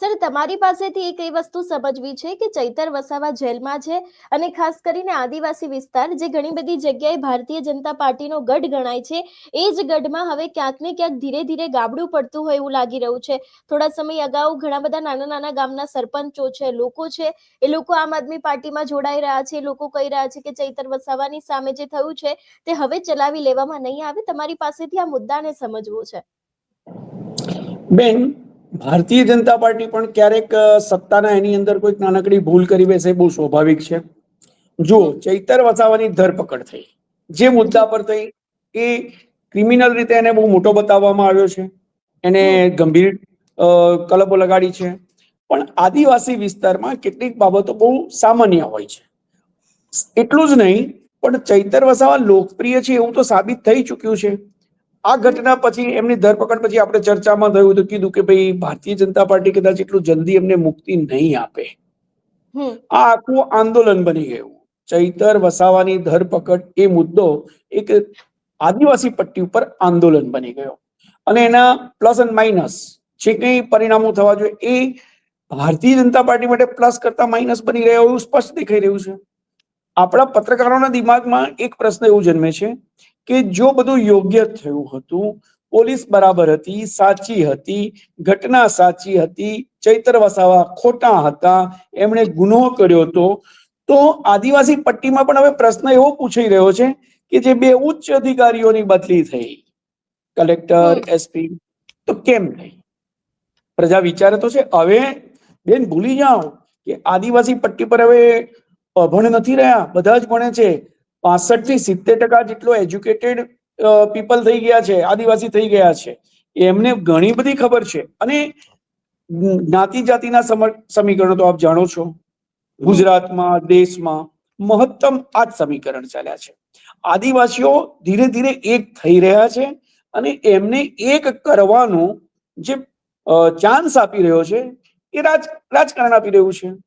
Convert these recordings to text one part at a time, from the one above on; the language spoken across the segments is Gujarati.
સર, તમારી પાસેથી એક એ વસ્તુ સમજવી છે કે ચૈતર વસાવા જેલમાં છે અને ખાસ કરીને આદિવાસી વિસ્તાર જે ઘણી બધી જગ્યાએ ભારતીય જનતા પાર્ટીનો ગઢ ગણાય છે, એ જ ગઢમાં હવે ક્યાંક ને ક્યાંક ધીરે ધીરે ગાબડું પડતું હોય એવું લાગી રહ્યું છે. થોડા સમય અગાઉ ઘણા બધા નાના નાના ગામના સરપંચો છે, લોકો છે, એ લોકો આમ આદમી પાર્ટીમાં જોડાઈ રહ્યા છે. લોકો કહી રહ્યા છે કે ચૈતર વસાવાની સામે જે થયું છે તે હવે ચલાવી લેવામાં નહીં આવે. તમારી પાસેથી આ મુદ્દાને સમજવો છે. બેન, ભારતીય જનતા પાર્ટી પણ ક્યારેક સત્તાના એની અંદર કોઈક નાનકડી ભૂલ કરી બેસે, બહુ સ્વાભાવિક છે. જો ચૈતર વસાવાની ધરપકડ થઈ, જે મુદ્દા પર થઈ એ ક્રિમિનલ રીતે એને બહુ મોટો બતાવવામાં આવ્યો છે, એને ગંભીર કલમો લગાડી છે. પણ આદિવાસી વિસ્તારમાં કેટલીક બાબતો બહુ સામાન્ય હોય છે. એટલું જ નહીં, પણ ચૈતર વસાવા લોકપ્રિય છે એવું તો સાબિત થઈ ચુક્યું છે. આ ઘટના પછી, એમની ધરપકડ પછી આપણે ચર્ચામાં થયું તો કીધું કે ભાઈ ભારતીય જનતા પાર્ટી કદાચ એટલું જલ્દી એમને મુક્તિ નહીં આપે. આ આખું આંદોલન બની ગયું. ચૈતર વસાવાની ધરપકડ એ મુદ્દો એક આદિવાસી પટ્ટી ઉપર આંદોલન બની ગયો અને એના પ્લસ અને માઇનસ જે કંઈ પરિણામો થવા જોઈએ એ ભારતીય જનતા પાર્ટી માટે પ્લસ કરતા માઇનસ બની રહ્યા એવું સ્પષ્ટ દેખાઈ રહ્યું છે. આપણા પત્રકારોના દિમાગમાં એક પ્રશ્ન એવું જન્મે છે કે જો બધું યોગ્ય થયું હતું, પોલીસ બરાબર હતી, સાચી હતી, ઘટના સાચી હતી, ચૈતર વસાવા ખોટા હતા, એમણે ગુનો કર્યો હતો, તો આદિવાસી પટ્ટીમાં પણ હવે પ્રશ્ન એવો પૂછાઈ રહ્યો છે કે જે બે ઉચ્ચ અધિકારીઓની બદલી થઈ, કલેક્ટર, એસપી, તો કેમ થઈ? પ્રજા વિચારે તો છે. હવે બેન ભૂલી જાઓ કે આદિવાસી પટ્ટી પર હવે અભણ નથી રહ્યા, બધા જ ભણે છે. 65% થી 70% જેટલો એજ્યુકેટેડ પીપલ થઈ ગયા છે, આદિવાસી થઈ ગયા છે. એમને ઘણી બધી ખબર છે. અને જ્ઞાતિ જાતિના સમીકરણો તો આપ જાણો છો, ગુજરાતમાં, દેશમાં મહત્તમ આ જ સમીકરણ ચાલ્યા છે. આદિવાસીઓ ધીરે ધીરે એક થઈ રહ્યા છે અને એમને એક કરવાનો જે ચાન્સ આપી રહ્યો છે એ રાજકારણ આપી રહ્યું છે.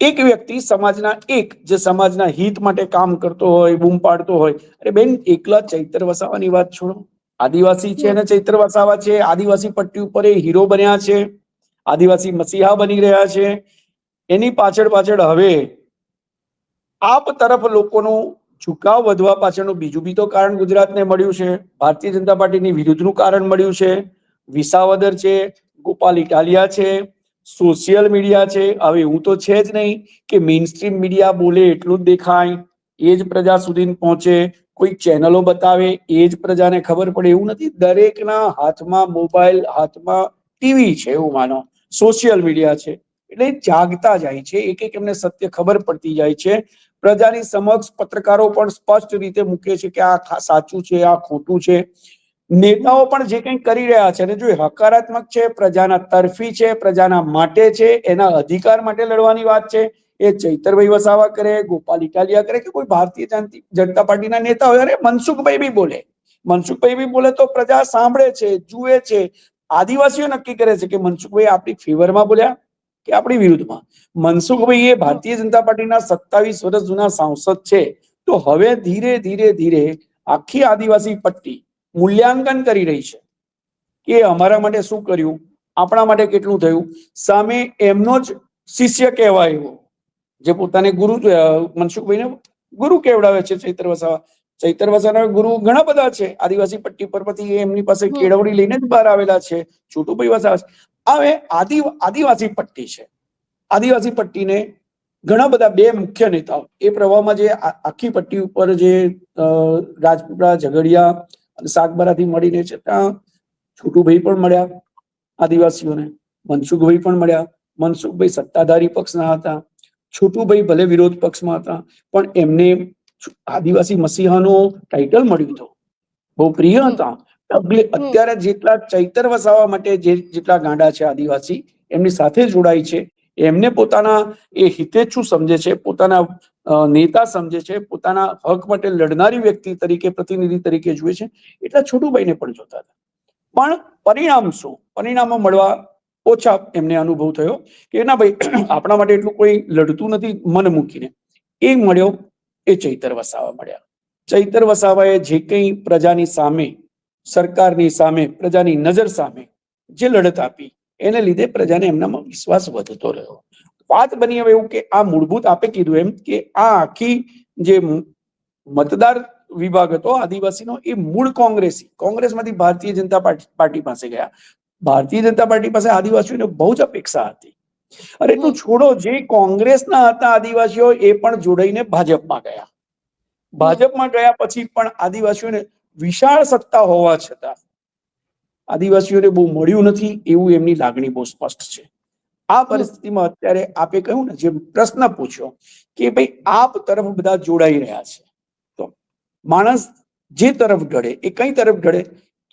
એક વ્યક્તિ સમાજના, એક જે સમાજના હિત માટે કામ કરતો હોય, બૂમ પાડતો હોય. અરે બેન, એકલા ચૈતર વસાવાની વાત છોડો, આદિવાસી છે અને ચૈતર વસાવા છે, આદિવાસી પટ્ટી ઉપર એ હીરો બન્યા છે, આદિવાસી મસીહા બની રહ્યા છે. એની પાછળ પાછળ હવે આપ તરફ લોકોનું ઝુકાવ વધવા પાછળનું બીજું બી તો કારણ ગુજરાતને મળ્યું છે. ભારતીય જનતા પાર્ટીની વિરુદ્ધનું કારણ મળ્યું છે. વિસાવદર છે, ગોપાલ ઇટાલિયા છે, સોશિયલ મીડિયા છે. હવે એવું તો છે જ નહીં કે મેઇન સ્ટ્રીમ મીડિયા બોલે એટલું જ દેખાય, એ જ પ્રજા સુધી પહોંચે, કોઈ ચેનલો બતાવે એ જ પ્રજાને ખબર પડે એવું નથી. દરેકના હાથમાં મોબાઈલ, હાથમાં ટીવી છે એવું માનો, સોશિયલ મીડિયા છે. એટલે જાગતા જાય છે, એક એક એમને સત્ય ખબર પડતી જાય છે. પ્રજાની સમક્ષ પત્રકારો પણ સ્પષ્ટ રીતે મૂકે છે કે આ સાચું છે, આ ખોટું છે. નેતાઓ પણ જે કંઈ કરી રહ્યા છે અને જો એ હકારાત્મક છે, પ્રજાના તરફી છે, પ્રજાના માટે છે, એના અધિકાર માટે લડવાની વાત છે, એ ચૈતરભાઈ વસાવા કરે, ગોપાલ ઇટાલિયા કરે કે કોઈ ભારતીય જનતા પાર્ટીના નેતા હોય. અરે મનસુખભાઈ બી બોલે, મનસુખભાઈ બી બોલે તો પ્રજા સાંભળે છે, જુએ છે. આદિવાસીઓ નક્કી કરે છે કે મનસુખભાઈ આપણી ફેવરમાં બોલ્યા કે આપણી વિરુદ્ધમાં. મનસુખભાઈ એ ભારતીય જનતા પાર્ટીના 27 વર્ષ જૂના સાંસદ છે. તો હવે ધીરે ધીરે ધીરે આખી આદિવાસી પટ્ટી મૂલ્યાંકન કરી રહી છે કે અમારા માટે શું કર્યું, આપણા માટે કેટલું થયું. સામે એમનો જ શિષ્ય કહેવાય એવો, જે પોતાને ગુરુ, મનસુખભાઈને ગુરુ કેવડાવે છે ચૈતર વસાવા. ચૈતર વસાવાના ગુરુ ઘણા બધા છે આદિવાસી પટ્ટી પર, પછી એમની પાસે કેળવણી લઈને જ બહાર આવેલા છે. છોટુભાઈ વસાવા હવે આદિવાસી પટ્ટી છે. આદિવાસી પટ્ટીને ઘણા બધા બે મુખ્ય નેતાઓ એ પ્રવાહમાં જે આખી પટ્ટી ઉપર જે રાજપીપળા, ઝઘડિયા અને સાગબારાથી મળીને છે, ત્યાં છોટુભાઈ પણ મળ્યા આદિવાસીઓને, મનસુખભાઈ પણ મળ્યા. મનસુખભાઈ સત્તાધારી પક્ષના હતા, છોટુભાઈ ભલે વિરોધ પક્ષમાં હતા, પણ એમને આદિવાસી મસીહાનો ટાઇટલ મળ્યું હતું, બહુ પ્રિય હતા. અત્યારે જેટલા ચૈતર વસાવા માટે જેટલા ગાંડા છે આદિવાસી, એમની સાથે જોડાય છે, એમને પોતાના એ હિતેચ્છુ સમજે છે, પોતાના નેતા સમજે છે, પોતાના હક માટે લડનારી વ્યક્તિ તરીકે, પ્રતિનિધિ તરીકે જુએ છે. એટલા છોટુભાઈને પણ જોતા હતા. પણ પરિણામ શું? પરિણામો મળવા ઓછા એમને અનુભવ થયો કે ના ભાઈ, આપણા માટે એટલું કોઈ લડતું નથી મન મૂકીને. એ મળ્યો એ ચૈતર વસાવા મળ્યા. ચૈતર વસાવાએ જે કંઈ પ્રજાની સામે, સરકારની સામે, પ્રજાની નજર સામે જે લડત આપી એને લીધે પ્રજાને એમનામાં વિશ્વાસ વધતો રહ્યો. વાત બની હવે એવું કે આ મૂળભૂત આપે કીધું એમ કે આ આખી જે મતદાર વિભાગ હતો આદિવાસીનો એ મૂળ કોંગ્રેસમાંથી ભારતીય જનતા પાર્ટી પાસે ગયા. ભારતીય જનતા પાર્ટી પાસે આદિવાસીઓને બહુ જ અપેક્ષા હતી. અરે તું છોડો, જે કોંગ્રેસના હતા આદિવાસીઓ એ પણ જોડાઈને ભાજપમાં ગયા. ભાજપમાં ગયા પછી પણ આદિવાસીઓને વિશાળ સત્તા હોવા છતાં આદિવાસીઓને બહુ મળ્યું નથી એવું એમની લાગણી બહુ સ્પષ્ટ છે. આ પરિસ્થિતિમાં અત્યારે આપે કહ્યું ને, જે પ્રશ્ન પૂછ્યો કે ભાઈ આપ તરફ બધા જોડાઈ રહ્યા છે, તો માણસ જે તરફ ઢળે એ કઈ તરફ ઢળે?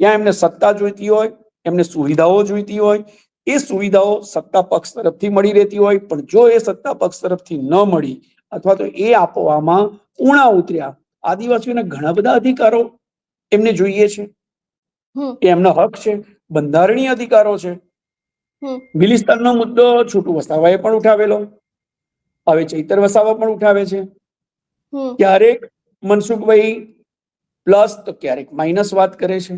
ક્યાં એમને સત્તા જોઈતી હોય, એમને સુવિધાઓ જોઈતી હોય, એ સુવિધાઓ સત્તા પક્ષ તરફથી મળી રહેતી હોય, પણ જો એ સત્તા પક્ષ તરફથી ન મળી અથવા તો એ આપવામાં ઉણા ઉતર્યા, આદિવાસીઓને ઘણા બધા અધિકારો એમને જોઈએ છે, એ એમનો હક છે, બંધારણીય અધિકારો છે. બિલિસ્તાનનો મુદ્દો છોટુ વસાવાએ પણ ઉઠાવેલો, હવે ચૈતર વસાવા પણ ઉઠાવે છે. ક્યારેક મનસુખભાઈ પ્લસ તો ક્યારેક માઇનસ વાત કરે છે,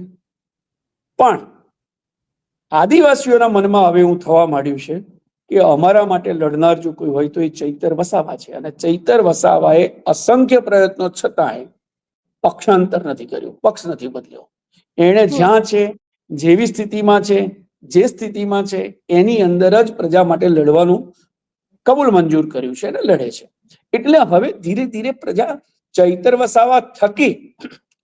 પણ આદિવાસીઓના મનમાં હવે એવું થવા માંડ્યું છે કે અમારા માટે લડનાર જો કોઈ હોય તો એ ચૈતર વસાવા છે. અને ચૈતર વસાવાએ અસંખ્ય પ્રયત્નો છતાંય પક્ષાંતર નથી કર્યું, પક્ષ નથી બદલ્યો. એને જ્યાં છે, જેવી સ્થિતિમાં છે, જે સ્થિતિમાં છે એની અંદર જ પ્રજા માટે લડવાનું કબૂલ મંજૂર કર્યું છે અને લડે છે. એટલે હવે ધીરે ધીરે પ્રજા ચૈતર વસાવા થકી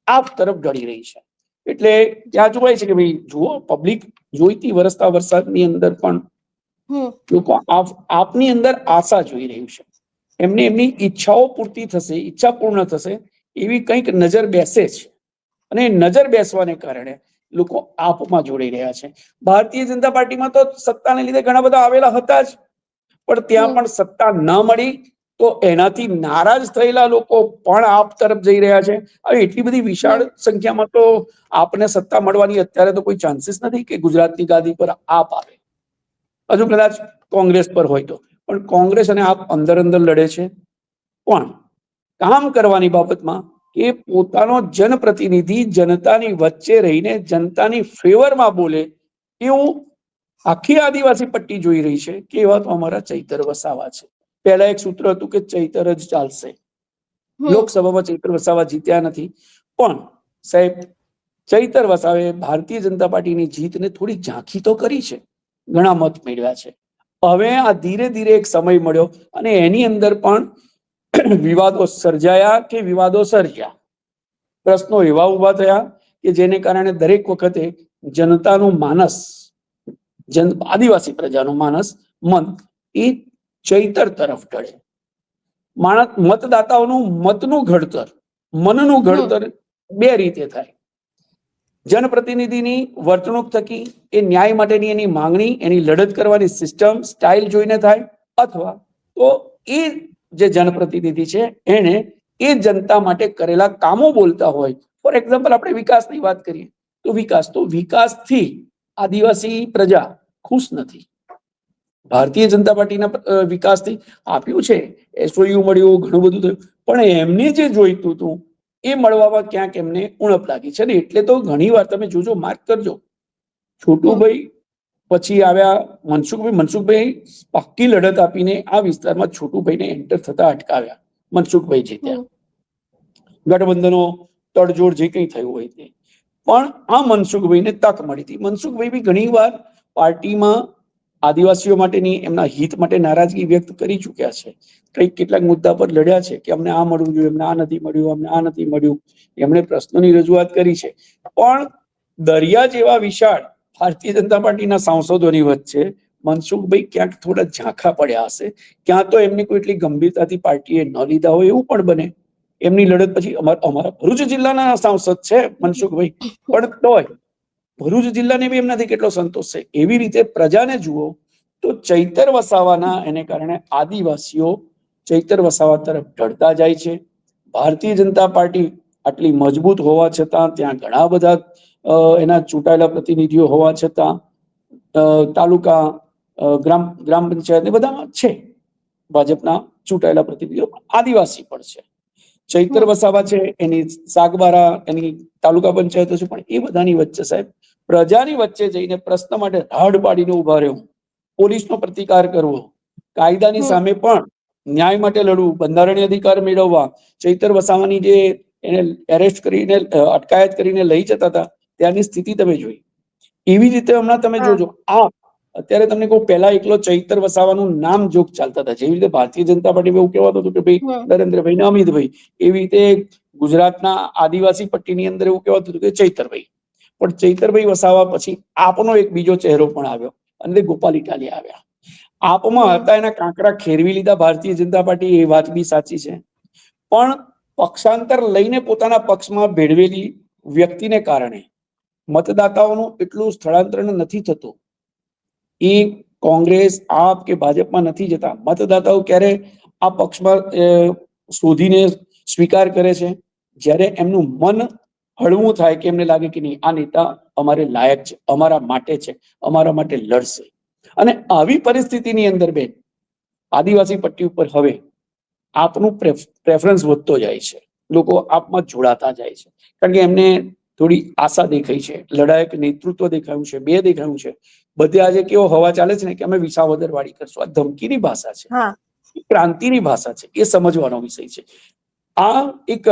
આપ તરફ ઢળી રહી છે. એટલે ત્યાં જોવાય છે કે ભાઈ જુઓ, પબ્લિક જોઈતી વરસતા વરસાદની અંદર પણ લોકો આપની અંદર આશા જોઈ રહ્યું છે. એમને એમની ઈચ્છાઓ પૂર્તિ થશે, ઈચ્છા પૂર્ણ થશે એવી કંઈક નજર બેસે છે. અને નજર બેસવાને કારણે લોકો આપમાં જોડાઈ રહ્યા છે. ભારતીય જનતા પાર્ટીમાં તો સત્તાને લીધે ઘણા બધા આવેલા હતા જ, પણ ત્યાં પણ સત્તા ન મળી તો એનાથી નારાજ થયેલા લોકો પણ આપ તરફ જઈ રહ્યા છે. હવે એટલી બધી વિશાળ સંખ્યામાં તો આપને સત્તા મળવાની અત્યારે તો કોઈ ચાન્સીસ નથી કે ગુજરાતની ગાદી પર આપ આવે. હજુ કદાચ કોંગ્રેસ પર હોય તો, પણ કોંગ્રેસ અને આપ અંદર અંદર લડે છે. પણ કામ કરવાની બાબતમાં કે પોતાનો જનપ્રતિનિધિ જનતાની વચ્ચે રહીને જનતાની ફેવરમાં બોલે એવું આખી આદિવાસી પટ્ટી જોઈ રહી છે કે એવા તો અમારા ચૈતર વસાવા છે. પહેલા એક સૂત્ર હતું કે ચૈતર જ ચાલશે. લોકસભામાં ચૈતર વસાવા જીત્યા નથી, પણ સાહેબ ચૈતર વસાવે ભારતીય જનતા પાર્ટીની જીતને થોડી ઝાંખી તો કરી છે, ઘણા મત મેળવ્યા છે. હવે આ ધીરે ધીરે એક સમય મળ્યો અને એની અંદર પણ વિવાદો સર્જાયા કે વિવાદો સર્જ્યા, પ્રશ્નો એવા ઉભા થયા કે જેને કારણે દરેક વખતે જનતાનું માનસ, આદિવાસી પ્રજાનું માનસ, મન એ ચૈતર તરફ ઢળે. મતદાતાઓનું મતનું ઘડતર, મનનું ઘડતર બે રીતે થાય. જનપ્રતિનિધિની વર્તણૂક થકી એ ન્યાય માટેની એની માંગણી, એની લડત કરવાની સિસ્ટમ, સ્ટાઇલ જોઈને થાય, અથવા તો એ જે જનપ્રતિનિધિ છે એને એ જનતા માટે કરેલા કામો બોલતા હોય. ફોર એક્ઝામ્પલ, આપણે વિકાસની વાત કરીએ તો વિકાસથી આદિવાસી પ્રજા ખુશ નથી. ભારતીય જનતા પાર્ટીના વિકાસથી આપ્યું છે, એસઓયુ મળ્યું, ઘણું બધું થયું, પણ એમને જે જોઈતું હતું એ મળવામાં ક્યાંક એમને ઉણપ લાગી છે. ને એટલે તો ઘણી વાર તમે જોજો, માર્ક કરજો, છોટુભાઈ પછી આવ્યા મનસુખભાઈ પાક્કી લડત આપીને આ વિસ્તારમાં છોટુભાઈને એન્ટર થતા અટકાવ્યા. મનસુખભાઈ જીત્યા, ગઠબંધનો તડજોડ જે કંઈ થયું હોય તે, પણ આ મનસુખભાઈને તક મળી હતી. મનસુખભાઈ બી ઘણી વાર પાર્ટીમાં આદિવાસીઓ માટેની એમના હિત માટે નારાજગી વ્યક્ત કરી ચુક્યા છે. કેટલાક મુદ્દા પર લડ્યા છે કે અમને આ મળવું જોઈએ, અમને આ નથી મળ્યું, અમને આ નથી મળ્યું. એમણે પ્રશ્નોની રજૂઆત કરી છે. પણ દરિયા જેવા વિશાળ ભારતીય જનતા પાર્ટીના સાંસદોની વચ્ચે મનસુખભાઈ ક્યાંક થોડા ઝાંખા પડ્યા હશે. ક્યાં તો એમની કોઈ એટલી ગંભીરતાથી પાર્ટીએ ન લીધા હોય એવું પણ બને. એમની લડત પછી અમારા ભરૂચ જિલ્લાના સાંસદ છે મનસુખભાઈ, પણ તોય ભરૂચ જિલ્લાને બી એમનાથી કેટલો સંતોષ છે. એવી રીતે પ્રજાને જુઓ તો ચૈતર વસાવાના એને કારણે આદિવાસીઓ ચૈતર વસાવા તરફ ઢળતા જાય છે. ભારતીય જનતા પાર્ટી આટલી મજબૂત હોવા છતાં, ત્યાં ઘણા બધા એના ચૂંટાયેલા પ્રતિનિધિઓ હોવા છતાં, તાલુકા, ગ્રામ પંચાયત એ બધામાં છે ભાજપના ચૂંટાયેલા પ્રતિનિધિઓ, આદિવાસી પણ છે. ચૈતર વસાવા છે, એની સાગબારા, એની તાલુકા પંચાયતો છે, પણ એ બધાની વચ્ચે સાહેબ પ્રજાની વચ્ચે જઈને પ્રશ્ન માટે રાડ પાડીને ઉભા રહેવું, પોલીસનો પ્રતિકાર કરવો, કાયદાની હમ સામે પણ ન્યાય માટે લડવું, બંધારણીય અધિકાર મેળવવા, ચૈતર વસાવાની જે એને એરેસ્ટ કરીને અટકાયત કરીને લઈ જતા હતા ત્યાંની સ્થિતિ તમે જોઈ. એવી રીતે હમણાં તમે હા જોજો આ અત્યારે તમને કહું, પહેલા એકલો ચૈતર વસાવાનું નામ જોગ ચાલતા હતા. જેવી રીતે ભારતીય જનતા પાર્ટીમાં એવું કહેવાતું હતું કે ભાઈ હમ નરેન્દ્રભાઈ ને અમિતભાઈ, એવી રીતે ગુજરાતના આદિવાસી પટ્ટીની અંદર એવું કહેવાતું હતું કે ચૈતરભાઈ. પણ ચૈતરભાઈ વસાવા પછી આપનો એક બીજો ચહેરો પણ આવ્યો અને ગોપાલ ઇટાલિયા આવ્યા. આપમાં હમ હતા એના કાંકરા ખેરવી લીધા ભારતીય જનતા પાર્ટી, એ વાત બી સાચી છે. પણ પક્ષાંતર લઈને પોતાના પક્ષમાં ભેળવેલી વ્યક્તિને કારણે મતદાતાઓનું એટલું સ્થળાંતરણ નથી થતું. એ કોંગ્રેસ, આપ કે ભાજપમાં નથી જતા. મતદાતાઓ ક્યારે આ પક્ષમાં શોધીને સ્વીકાર કરે છે જ્યારે એમનું મન હળવું થાય કે એમને લાગે કે નહીં, આ નેતા અમારે લાયક છે, અમારા માટે છે, અમારા માટે લડશે. અને આવી પરિસ્થિતિની અંદર બેન આદિવાસી પટ્ટી ઉપર હવે આપનું પ્રેફરન્સ વધતો જાય છે, લોકો આપમાં જોડાતા જાય છે, કારણ કે એમને થોડી આશા દેખાઈ છે, લડાયક નેતૃત્વ દેખાયું છે, બે દેખાયું છે. બધે આજે કેવો હવા ચાલે છે ને કે અમે વિસાવદર વાળી કરશું, આ ધમકીની ભાષા છે, હા ક્રાંતિની ભાષા છે, એ સમજવાનો વિષય છે. આ એક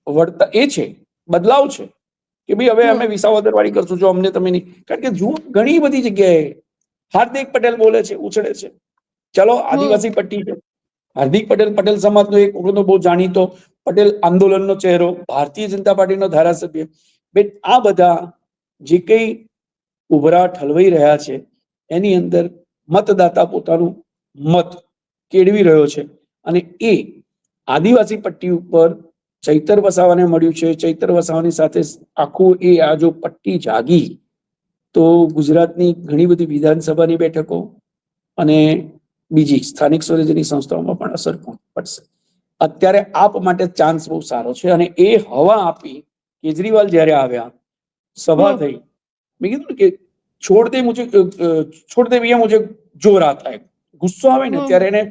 વર્તા એ છે, બદલાવ છે કે ભાઈ હવે અમે હમ વિસાવદર વાળી કરશું, જો અમને તમે નહીં. કારણ કે જુઓ ઘણી બધી જગ્યાએ હાર્દિક પટેલ બોલે છે, ઉછળે છે. ચલો હમ આદિવાસી પટ્ટી છે, હાર્દિક પટેલ પટેલ સમાજનો એક બહુ જાણીતો પટેલ આંદોલનનો ચહેરો, ભારતીય જનતા પાર્ટીનો ધારાસભ્ય. બેન આ બધા જે કઈ ઉભરા ઠલવાઈ રહ્યા છે એની અંદર મતદાતા પોતાનું મત કેળવી રહ્યો છે. અને એ આદિવાસી પટ્ટી ઉપર ચૈતર વસાવાને મળ્યું છે. ચૈતર વસાવાની સાથે આખું એ આ જો પટ્ટી જાગી તો ગુજરાતની ઘણી બધી વિધાનસભાની બેઠકો અને બીજી સ્થાનિક સ્વરાજ્યની સંસ્થાઓમાં પણ અસર પડશે. અત્યારે આપ માટે ચાન્સ બહુ સારો છે. અને એ હવા આપી કેજરીવાલ જ્યારે આવ્યા, સભા હમ થઈ, મેં કીધું કે છોડ દે મુझे જોર આતા હૈ, ગુસ્સો આવે ને હમ ત્યારે એને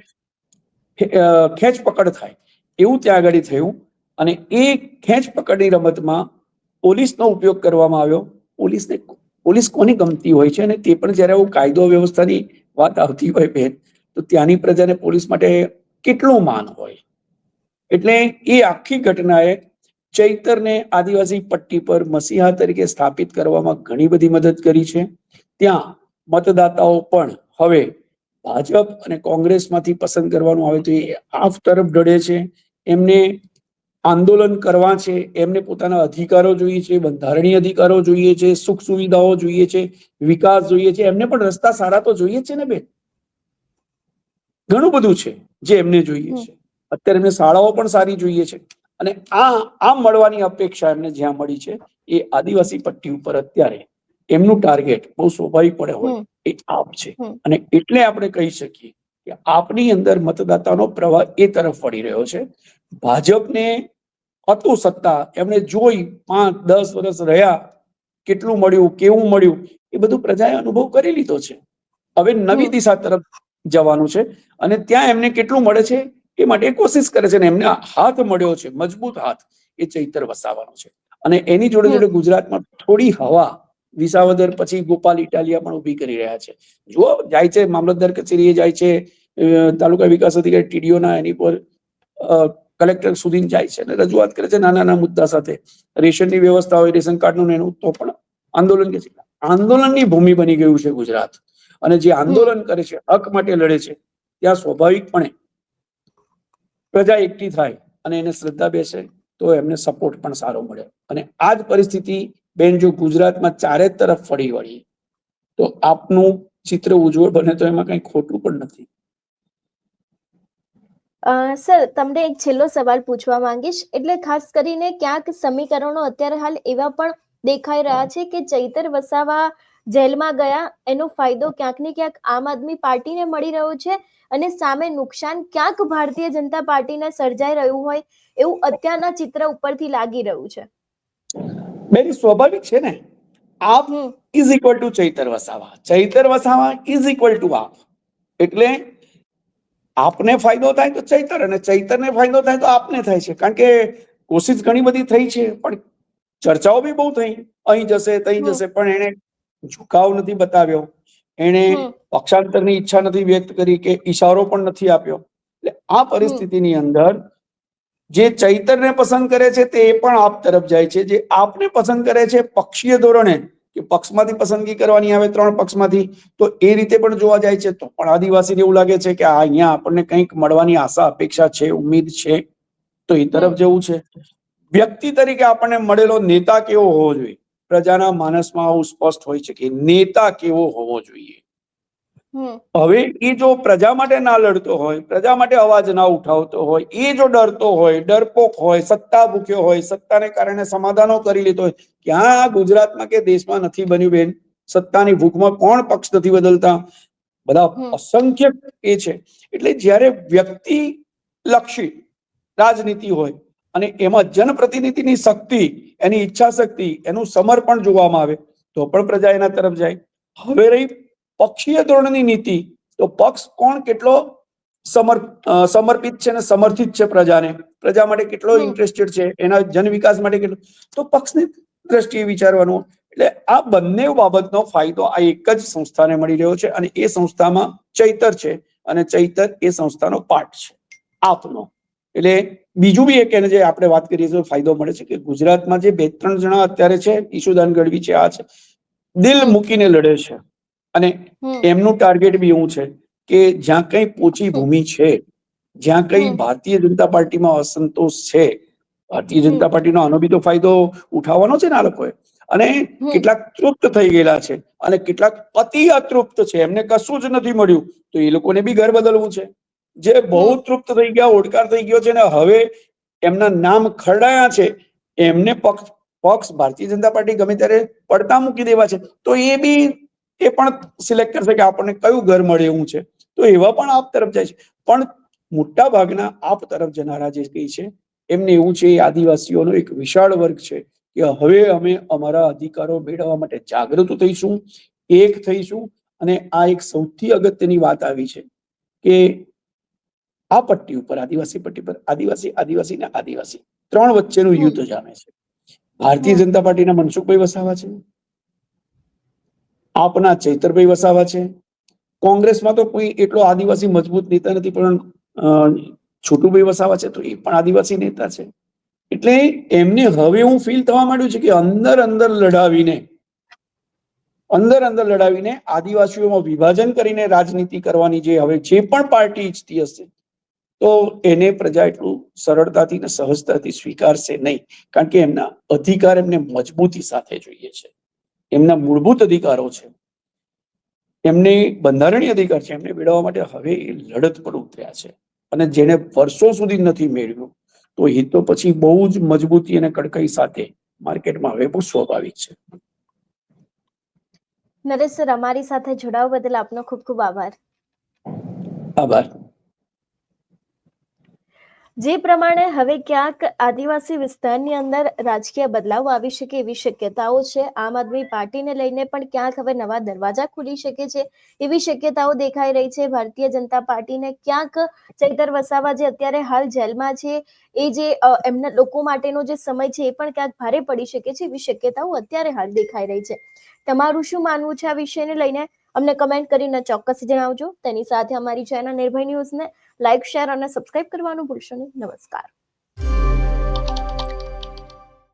ખેંચ પકડ થાય, એવું ત્યાં આગળ થયું. અને એ ખેંચ પકડની રમતમાં પોલીસનો ઉપયોગ કરવામાં આવ્યો. પોલીસ કોની ગમતી હોય છે, અને તે પણ જયારે આવું કાયદો વ્યવસ્થાની વાત આવતી હોય બેન, તો ત્યાંની પ્રજાને પોલીસ માટે કેટલું માન હોય. એટલે એ આખી ઘટનાએ ચૈતરને આદિવાસી પટ્ટી પર મસીહા તરીકે સ્થાપિત કરવામાં ઘણી બધી મદદ કરી છે. ત્યાં મતદાતાઓ પણ હવે ભાજપ અને કોંગ્રેસમાંથી પસંદ કરવાનું આવે તો એ આ તરફ ઢળે છે. એમને આંદોલન કરવા છે, એમને પોતાના અધિકારો જોઈએ છે, બંધારણીય અધિકારો જોઈએ છે, સુખ સુવિધાઓ જોઈએ છે, વિકાસ જોઈએ છે. એમને પણ રસ્તા સારા તો જોઈએ છે ને બેન, ઘણું બધું છે જે એમને જોઈએ હમ છે. અત્યારે એમને શાળાઓ પણ સારી જોઈએ છે. અને આ મળવાની અપેક્ષા એમને જ્યાં મળી છે એ આદિવાસી પટ્ટી ઉપર અત્યારે એમનું ટાર્ગેટ બહુ સ્વાભાવિક પડે હોય હમ એ આપ છે. હમ અને એટલે આપણે કહી શકીએ કે આપની અંદર મતદાતાનો પ્રવાહ એ તરફ વળી રહ્યો છે. ભાજપને હતું સત્તા, એમણે જોઈ 5-10 વર્ષ રહ્યા, કેટલું મળ્યું, કેવું મળ્યું, એ બધું પ્રજાએ અનુભવ કરી લીધો છે. હવે નવી હમ દિશા તરફ જવાનું છે. અને ત્યાં એમને કેટલું મળે છે એ માટે કોશિશ કરે છે. ને એમને હાથ મળ્યો છે, મજબૂત હાથ, એ ચૈતર વસાવાનો છે. અને એની જોડે હમ જોડે ગુજરાતમાં થોડી હવા વિસાવદર પછી ગોપાલ ઇટાલિયા પણ ઉભી કરી રહ્યા છે. જો જાય છે મામલતદાર કચેરીએ જાય છે, તાલુકા વિકાસ અધિકારી ટીડીઓ ના એની પર કલેક્ટર સુધી જાય છે અને રજૂઆત કરે છે નાના નાના મુદ્દા સાથે. રેશનની વ્યવસ્થા હોય, રેશન કાર્ડનું એનું, તો પણ આંદોલન કે છે. આંદોલનની ભૂમિ બની ગયું છે ગુજરાત. અને જે હમ આંદોલન કરે છે, હક માટે લડે છે, ત્યાં સ્વાભાવિકપણે પ્રજા એકઠી થાય અને એને શ્રદ્ધા બેસે તો એમને સપોર્ટ પણ સારો મળે. અને આ જ પરિસ્થિતિ બેન જો ગુજરાતમાં ચારે તરફ ફરી વળી તો આપનું ચિત્ર ઉજ્જવળ બને તો એમાં કઈ ખોટું પણ નથી. સર, તમને એક છેલ્લો સવાલ પૂછવા માંગીશ. એટલે ખાસ કરીને ક્યાંક સમીકરણો અત્યારે હાલ એવા પણ દેખાઈ રહ્યા છે કે ચૈતર વસાવા જેલમાં ગયા એનો ફાયદો ક્યાંક ને ક્યાંક આમ આદમી પાર્ટીને મળી રહ્યો છે, અને સામે નુકસાન ક્યાંક ભારતીય જનતા પાર્ટીને સર્જાઈ રહ્યું હોય એવું અત્યારના ચિત્ર ઉપરથી લાગી રહ્યું છે. બેન સ્વાભાવિક છે ને, આપ હમ is equal to Chaitar Vasava, Chaitar Vasava is equal to AAP. એટલે આપને ફાયદો થાય તો ચૈતર, અને ચૈતરને ફાયદો થાય તો આપને થાય છે. કારણ કે કોશિશ ઘણી બધી થઈ છે, પણ ચર્ચાઓ બી બહુ થઈ, અહીં જશે તહીં હમ જશે, પણ એને ઝુકાવ નથી બતાવ્યો, એને હમ પક્ષાંતરની ઈચ્છા નથી વ્યક્ત કરી કે ઈશારો પણ નથી આપ્યો. એટલે આ હમ પરિસ્થિતિની અંદર જે ચૈતરને પસંદ કરે છે તે પણ આપ તરફ જાય છે, જે આપને પસંદ કરે છે પક્ષીય ધોરણે કે પક્ષમાંથી પસંદગી કરવાની આવે 3 પક્ષમાંથી, તો એ રીતે પણ જોવા જાય છે તો પણ આદિવાસીને એવું લાગે છે કે આ અહીંયા આપણને કંઈક મળવાની આશા અપેક્ષા છે, ઉમ્મીદ છે, તો એ હમ તરફ જવું છે. વ્યક્તિ તરીકે આપણને મળેલો નેતા કેવો હોવો જોઈએ, પ્રજાના માનસમાં આવું સ્પષ્ટ હોય છે કે નેતા કેવો હોવો જોઈએ. હમ હવે એ જો પ્રજા માટે ના લડતો હોય, પ્રજા માટે અવાજ ના ઉઠાવતો હોય, એ જો ડરતો હોય, ડરપોક હોય, સત્તા ભૂખ્યો હોય, સત્તાને કારણે સમાધાનો કરી લેતો હોય, ક્યાં ગુજરાતમાં કે દેશમાં નથી બન્યું બેન. સત્તાની ભૂખમાં કોણ પક્ષ નથી બદલતા, બધા હમ અસંખ્ય એ છે. એટલે જ્યારે વ્યક્તિ લક્ષી રાજનીતિ હોય અને એમાં જનપ્રતિનિધિની શક્તિ, એની ઈચ્છા શક્તિ, એનું સમર્પણ જોવામાં આવે તો પણ પ્રજા એના તરફ જાય. હવે રહી પક્ષીય ધોરણની નીતિ, તો પક્ષ કોણ કેટલો સમર્પિત છે અને સમર્થિત છે પ્રજાને, પ્રજા માટે કેટલો હમ ઇન્ટરેસ્ટેડ છે, એના જન વિકાસ માટે કેટલો, તો પક્ષની દ્રષ્ટિએ વિચારવાનું. એટલે આ બંને બાબતનો ફાયદો આ એક જ સંસ્થાને મળી રહ્યો છે અને એ સંસ્થામાં ચૈતર છે અને ચૈતર એ સંસ્થાનો પાર્ટ છે આપનો. એટલે બીજું બી એક એને જે આપણે વાત કરીએ તો ફાયદો મળે છે કે ગુજરાતમાં જે 2-3 જણા અત્યારે છે, ઈશુદાન ગઢવી છે, આ છે, દિલ હમ મૂકીને લડે છે અને હમ એમનું ટાર્ગેટ બી એવું છે કે જ્યાં કઈ પોચી હમ ભૂમિ છે, જ્યાં કઈ હમ ભારતીય જનતા પાર્ટીમાં અસંતોષ છે, ભારતીય હમ જનતા પાર્ટીનો આનો બી તો ફાયદો ઉઠાવવાનો છે ને આ લોકોએ. અને હમ કેટલાક તૃપ્ત થઈ ગયેલા છે અને કેટલાક અતિ અતૃપ્ત છે, એમને કશું જ નથી મળ્યું, તો એ લોકોને બી ઘર બદલવું છે. જે બહુ હમ તૃપ્ત થઈ ગયા, ઓડકાર થઈ ગયો છે ને હવે એમના નામ ખરડાયા છે, એમને પક્ષ ભારતીય જનતા પાર્ટી ગમે ત્યારે પડતા મૂકી દેવા છે, તો એ બી એ પણ સિલેક્ટ કરશે કે આપણને કયું ઘર મળે એવું છે, તો એવા પણ આપ તરફ જાય છે. પણ મોટા ભાગના આપ તરફ જનારા જે કઈ છે એમને એવું છે, આદિવાસીઓનો એક વિશાળ વર્ગ છે કે હવે અમે અમારા અધિકારો મેળવવા માટે જાગૃત થઈશું, એક થઈશું. અને આ એક સૌથી અગત્યની વાત આવી છે કે આ પટ્ટી ઉપર, આદિવાસી પટ્ટી પર આદિવાસી ને આદિવાસી 3 વચ્ચેનું હમ યુદ્ધ જામે છે. ભારતીય હમ જનતા પાર્ટીના મનસુખભાઈ વસાવા છે, આપના ચૈતરભાઈ વસાવા છે, કોંગ્રેસમાં તો કોઈ એટલો આદિવાસી મજબૂત નેતા નથી, પણ છોટુભાઈ વસાવા છે તો એ પણ આદિવાસી નેતા છે. એટલે એમને હવે એવું ફીલ થવા માંડ્યું છે કે અંદર અંદર લડાવીને આદિવાસીઓમાં વિભાજન કરીને રાજનીતિ કરવાની જે હવે જે પણ પાર્ટી ઈચ્છતી હશે, તો એને પ્રજા એટલું સરળતાથી ને સહજતાથી સ્વીકારશે નહીં, કારણ કે એમના અધિકાર એમને મજબૂતી સાથે જોઈએ છે, એમના મૂળભૂત અધિકારો છે, એમને બંધારણીય અધિકાર છે, એમને મેળવવા માટે હવે એ લડત પર ઉતર્યા છે. અને જેને વર્ષો સુધી નથી મેળવ્યું, તો એ તો પછી બહુ જ મજબૂતી અને કડકાઈ સાથે માર્કેટમાં હવે બહુ સ્વાભાવિક છે. નરેશ સર, અમારી સાથે જોડાવા બદલ આપનો ખૂબ ખૂબ આભાર. આભાર. જે પ્રમાણે હવે ક્યાંક આદિવાસી વિસ્તારની અંદર રાજકીય બદલાવ આવી શકે એવી શક્યતાઓ છે, આમ આદમી પાર્ટીને લઈને પણ ક્યાંક હવે નવા દરવાજા ખુલી શકે છે એવી શક્યતાઓ દેખાઈ રહી છે. ભારતીય જનતા પાર્ટીને ક્યાંક ચૈતર વસાવા જે અત્યારે હાલ જેલમાં છે, એ જે એમના લોકો માટેનો જે સમય છે એ પણ ક્યાંક ભારે પડી શકે છે એવી શક્યતાઓ અત્યારે હાલ દેખાઈ રહી છે. તમારું શું માનવું છે આ વિષયને લઈને? અમને કમેન્ટ કરીને ચોક્કસ જણાવજો. તેની સાથે અમારી ચેનલ નિર્ભય ન્યૂઝને લાઇક, શેર અને સબસ્ક્રાઇબ કરવાનું ભૂલશો નહીં. નમસ્કાર.